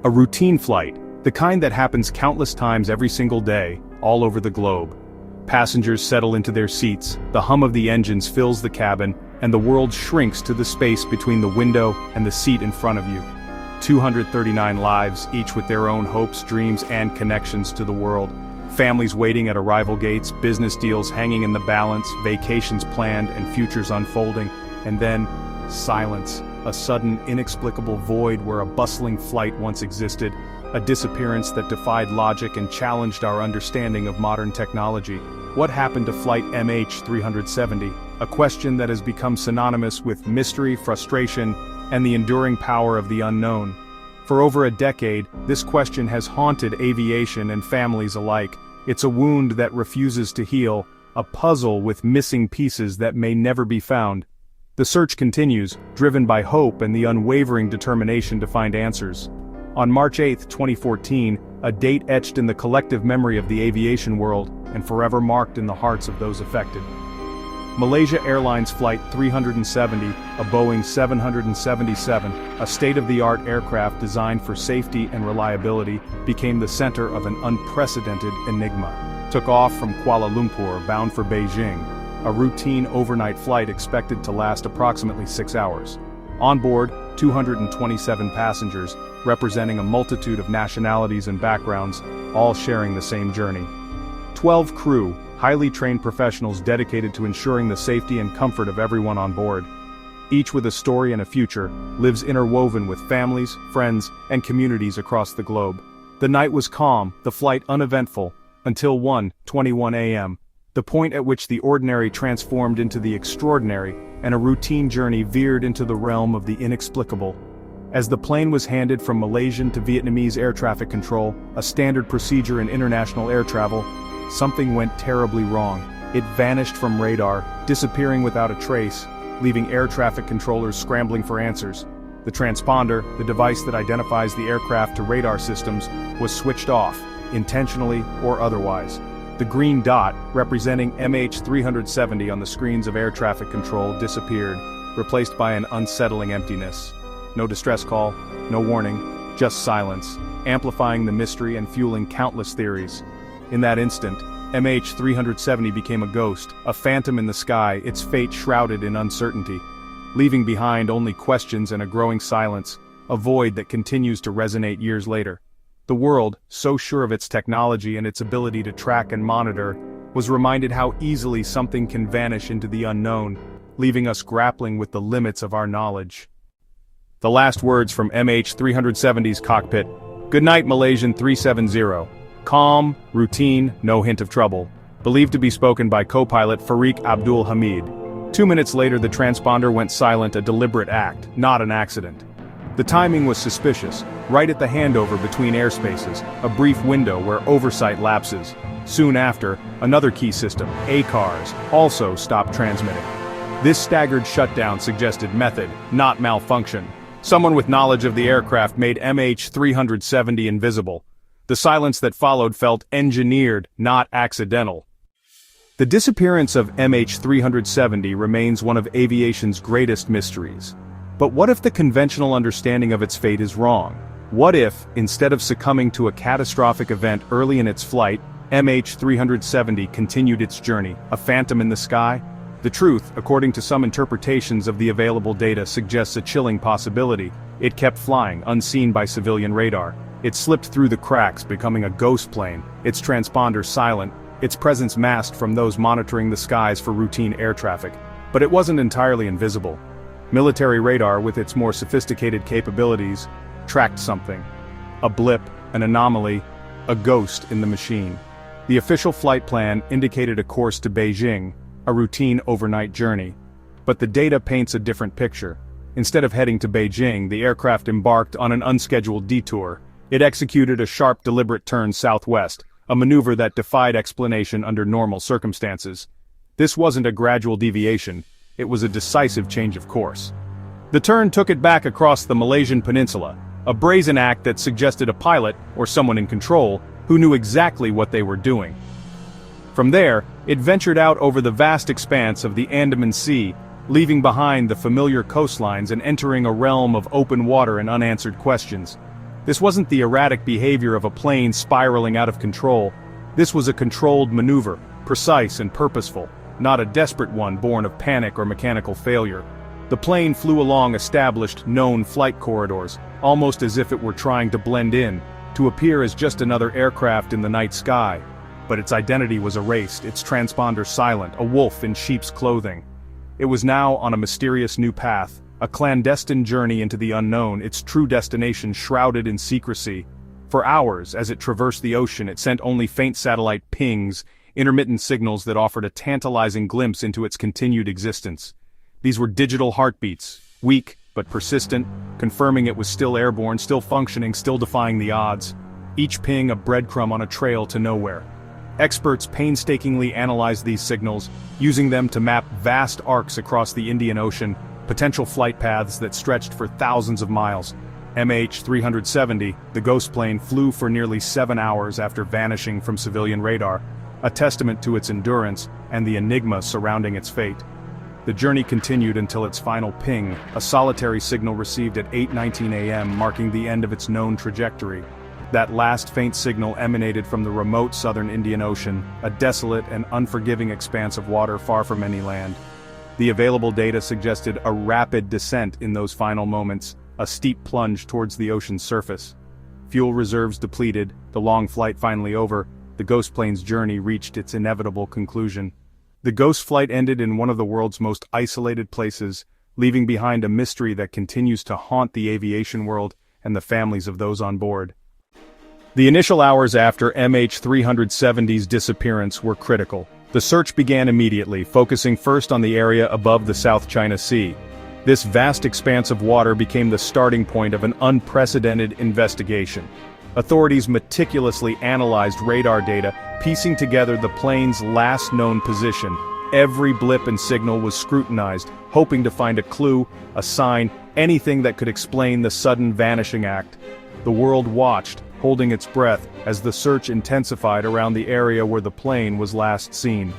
A routine flight, the kind that happens countless times every single day, all over the globe. Passengers settle into their seats, the hum of the engines fills the cabin, and the world shrinks to the space between the window and the seat in front of you. 239 lives, each with their own hopes, dreams, and connections to the world. Families waiting at arrival gates, business deals hanging in the balance, vacations planned, and futures unfolding. And then, silence. A sudden, inexplicable void where a bustling flight once existed. A disappearance that defied logic and challenged our understanding of modern technology. What happened to Flight MH370? A question that has become synonymous with mystery, frustration, and the enduring power of the unknown. For over a decade, this question has haunted aviation and families alike. It's a wound that refuses to heal, a puzzle with missing pieces that may never be found. The search continues, driven by hope and the unwavering determination to find answers. On March 8, 2014, a date etched in the collective memory of the aviation world and forever marked in the hearts of those affected. Malaysia Airlines Flight 370, a Boeing 777, a state-of-the-art aircraft designed for safety and reliability, became the center of an unprecedented enigma. Took off from Kuala Lumpur bound for Beijing, a routine overnight flight expected to last approximately 6 hours. On board, 227 passengers, representing a multitude of nationalities and backgrounds, all sharing the same journey. 12 crew, highly trained professionals dedicated to ensuring the safety and comfort of everyone on board. Each with a story and a future, lives interwoven with families, friends, and communities across the globe. The night was calm, the flight uneventful, until 1:21 a.m., the point at which the ordinary transformed into the extraordinary, and a routine journey veered into the realm of the inexplicable. As the plane was handed from Malaysian to Vietnamese air traffic control, a standard procedure in international air travel, something went terribly wrong. It vanished from radar, disappearing without a trace, leaving air traffic controllers scrambling for answers. The transponder, the device that identifies the aircraft to radar systems, was switched off, intentionally or otherwise. The green dot, representing MH370 on the screens of air traffic control, disappeared, replaced by an unsettling emptiness. No distress call, no warning, just silence, amplifying the mystery and fueling countless theories. In that instant, MH370 became a ghost, a phantom in the sky, its fate shrouded in uncertainty, leaving behind only questions and a growing silence, a void that continues to resonate years later. The world, so sure of its technology and its ability to track and monitor, was reminded how easily something can vanish into the unknown, leaving us grappling with the limits of our knowledge. The last words from MH370's cockpit: "Good night, Malaysian 370. Calm, routine, no hint of trouble." Believed to be spoken by co-pilot Fariq Abdul Hamid. 2 minutes later the transponder went silent, a deliberate act, not an accident. The timing was suspicious, right at the handover between airspaces, a brief window where oversight lapses. Soon after, another key system, ACARS, also stopped transmitting. This staggered shutdown suggested method, not malfunction. Someone with knowledge of the aircraft made MH370 invisible. The silence that followed felt engineered, not accidental. The disappearance of MH370 remains one of aviation's greatest mysteries. But what if the conventional understanding of its fate is wrong? What if, instead of succumbing to a catastrophic event early in its flight, MH370 continued its journey, a phantom in the sky? The truth, according to some interpretations of the available data, suggests a chilling possibility. It kept flying, unseen by civilian radar. It slipped through the cracks, becoming a ghost plane, its transponder silent, its presence masked from those monitoring the skies for routine air traffic. But it wasn't entirely invisible. Military radar, with its more sophisticated capabilities, tracked something. A blip, an anomaly, a ghost in the machine. The official flight plan indicated a course to Beijing, a routine overnight journey. But the data paints a different picture. Instead of heading to Beijing, the aircraft embarked on an unscheduled detour. It executed a sharp, deliberate turn southwest, a maneuver that defied explanation under normal circumstances. This wasn't a gradual deviation. It was a decisive change of course. The turn took it back across the Malaysian peninsula, a brazen act that suggested a pilot, or someone in control, who knew exactly what they were doing. From there, it ventured out over the vast expanse of the Andaman Sea, leaving behind the familiar coastlines and entering a realm of open water and unanswered questions. This wasn't the erratic behavior of a plane spiraling out of control. This was a controlled maneuver, precise and purposeful, not a desperate one born of panic or mechanical failure. The plane flew along established, known flight corridors, almost as if it were trying to blend in, to appear as just another aircraft in the night sky. But its identity was erased, its transponder silent, a wolf in sheep's clothing. It was now on a mysterious new path, a clandestine journey into the unknown, its true destination shrouded in secrecy. For hours, as it traversed the ocean, it sent only faint satellite pings, intermittent signals that offered a tantalizing glimpse into its continued existence. These were digital heartbeats, weak but persistent, confirming it was still airborne, still functioning, still defying the odds. Each ping a breadcrumb on a trail to nowhere. Experts painstakingly analyzed these signals, using them to map vast arcs across the Indian Ocean, potential flight paths that stretched for thousands of miles. MH370, the ghost plane, flew for nearly 7 hours after vanishing from civilian radar, a testament to its endurance and the enigma surrounding its fate. The journey continued until its final ping, a solitary signal received at 8:19 a.m. marking the end of its known trajectory. That last faint signal emanated from the remote southern Indian Ocean, a desolate and unforgiving expanse of water far from any land. The available data suggested a rapid descent in those final moments, a steep plunge towards the ocean's surface. Fuel reserves depleted, the long flight finally over, the ghost plane's journey reached its inevitable conclusion. The ghost flight ended in one of the world's most isolated places, leaving behind a mystery that continues to haunt the aviation world and the families of those on board. The initial hours after MH370's disappearance were critical. The search began immediately, focusing first on the area above the South China Sea. This vast expanse of water became the starting point of an unprecedented investigation. Authorities meticulously analyzed radar data, piecing together the plane's last known position. Every blip and signal was scrutinized, hoping to find a clue, a sign, anything that could explain the sudden vanishing act. The world watched, holding its breath, as the search intensified around the area where the plane was last seen.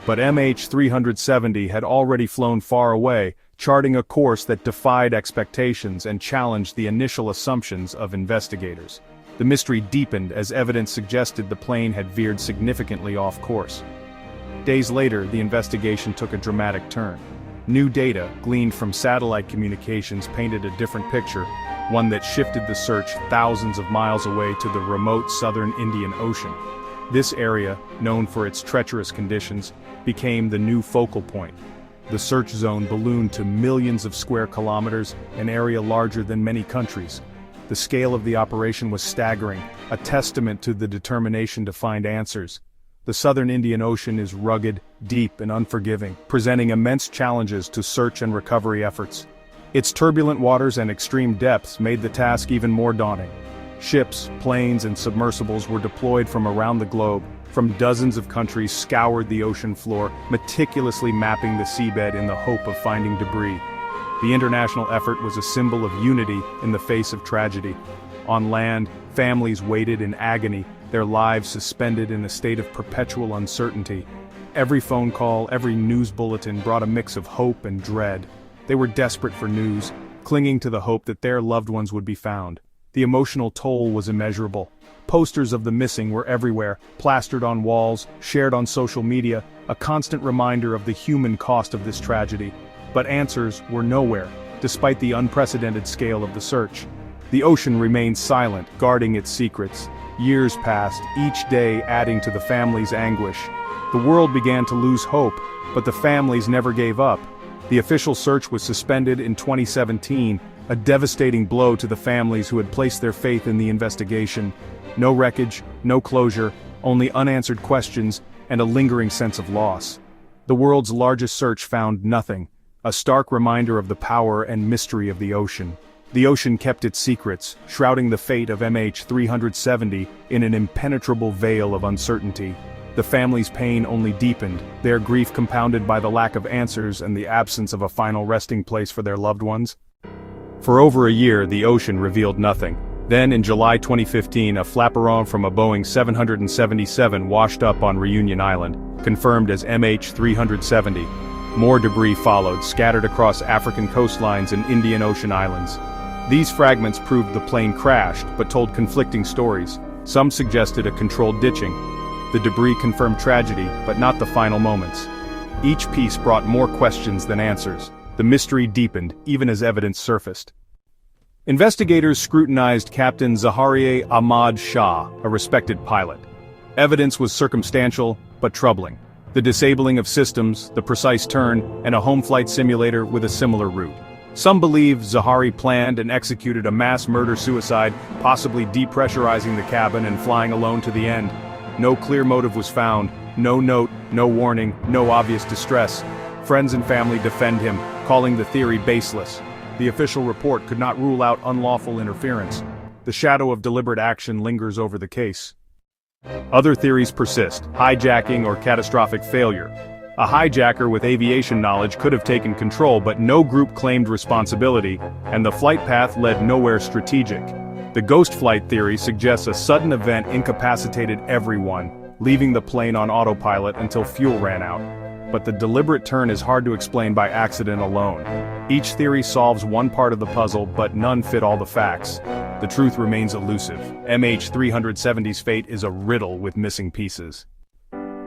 But MH370 had already flown far away, charting a course that defied expectations and challenged the initial assumptions of investigators. The mystery deepened as evidence suggested the plane had veered significantly off course. Days later, the investigation took a dramatic turn. New data, gleaned from satellite communications, painted a different picture, one that shifted the search thousands of miles away to the remote southern Indian Ocean. This area, known for its treacherous conditions, became the new focal point. The search zone ballooned to millions of square kilometers, an area larger than many countries. The scale of the operation was staggering, a testament to the determination to find answers. The southern Indian Ocean is rugged, deep, and unforgiving, presenting immense challenges to search and recovery efforts. Its turbulent waters and extreme depths made the task even more daunting. Ships, planes, and submersibles were deployed from around the globe, from dozens of countries scoured the ocean floor, meticulously mapping the seabed in the hope of finding debris. The international effort was a symbol of unity in the face of tragedy. On land, families waited in agony, their lives suspended in a state of perpetual uncertainty. Every phone call, every news bulletin brought a mix of hope and dread. They were desperate for news, clinging to the hope that their loved ones would be found. The emotional toll was immeasurable. Posters of the missing were everywhere, plastered on walls, shared on social media, a constant reminder of the human cost of this tragedy. But answers were nowhere, despite the unprecedented scale of the search. The ocean remained silent, guarding its secrets. Years passed, each day adding to the family's anguish. The world began to lose hope, but the families never gave up. The official search was suspended in 2017, a devastating blow to the families who had placed their faith in the investigation. No wreckage, no closure, only unanswered questions and a lingering sense of loss. The world's largest search found nothing, a stark reminder of the power and mystery of the ocean. The ocean kept its secrets, shrouding the fate of MH370 in an impenetrable veil of uncertainty. The family's pain only deepened, their grief compounded by the lack of answers and the absence of a final resting place for their loved ones. For over a year, the ocean revealed nothing. Then, in July 2015, a flaperon from a Boeing 777 washed up on Reunion Island, confirmed as MH370. More debris followed, scattered across African coastlines and Indian Ocean islands. These fragments proved the plane crashed, but told conflicting stories. Some suggested a controlled ditching. The debris confirmed tragedy, but not the final moments. Each piece brought more questions than answers. The mystery deepened, even as evidence surfaced. Investigators scrutinized Captain Zaharia Ahmad Shah, a respected pilot. Evidence was circumstantial, but troubling. The disabling of systems, the precise turn, and a home flight simulator with a similar route. Some believe Zahari planned and executed a mass murder-suicide, possibly depressurizing the cabin and flying alone to the end. No clear motive was found, no note, no warning, no obvious distress. Friends and family defend him, calling the theory baseless. The official report could not rule out unlawful interference. The shadow of deliberate action lingers over the case. Other theories persist: hijacking or catastrophic failure. A hijacker with aviation knowledge could have taken control, but no group claimed responsibility, and the flight path led nowhere strategic. The ghost flight theory suggests a sudden event incapacitated everyone, leaving the plane on autopilot until fuel ran out. But the deliberate turn is hard to explain by accident alone. Each theory solves one part of the puzzle, but none fit all the facts. The truth remains elusive. MH370's fate is a riddle with missing pieces.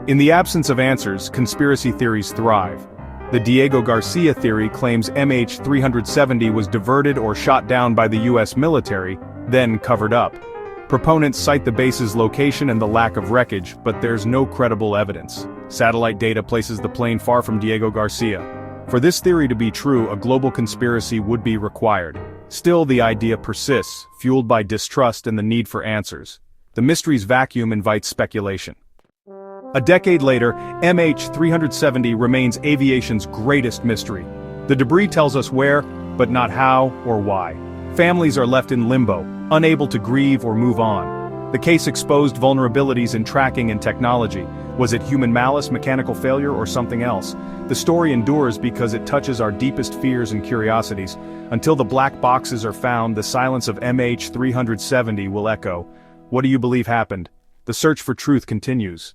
In the absence of answers, conspiracy theories thrive. The Diego Garcia theory claims MH370 was diverted or shot down by the US military, then covered up. Proponents cite the base's location and the lack of wreckage, but there's no credible evidence. Satellite data places the plane far from Diego Garcia. For this theory to be true, a global conspiracy would be required. Still, the idea persists, fueled by distrust and the need for answers. The mystery's vacuum invites speculation. A decade later, MH370 remains aviation's greatest mystery. The debris tells us where, but not how or why. Families are left in limbo, unable to grieve or move on. The case exposed vulnerabilities in tracking and technology. Was it human malice, mechanical failure, or something else? The story endures because it touches our deepest fears and curiosities. Until the black boxes are found, the silence of MH370 will echo. What do you believe happened? The search for truth continues.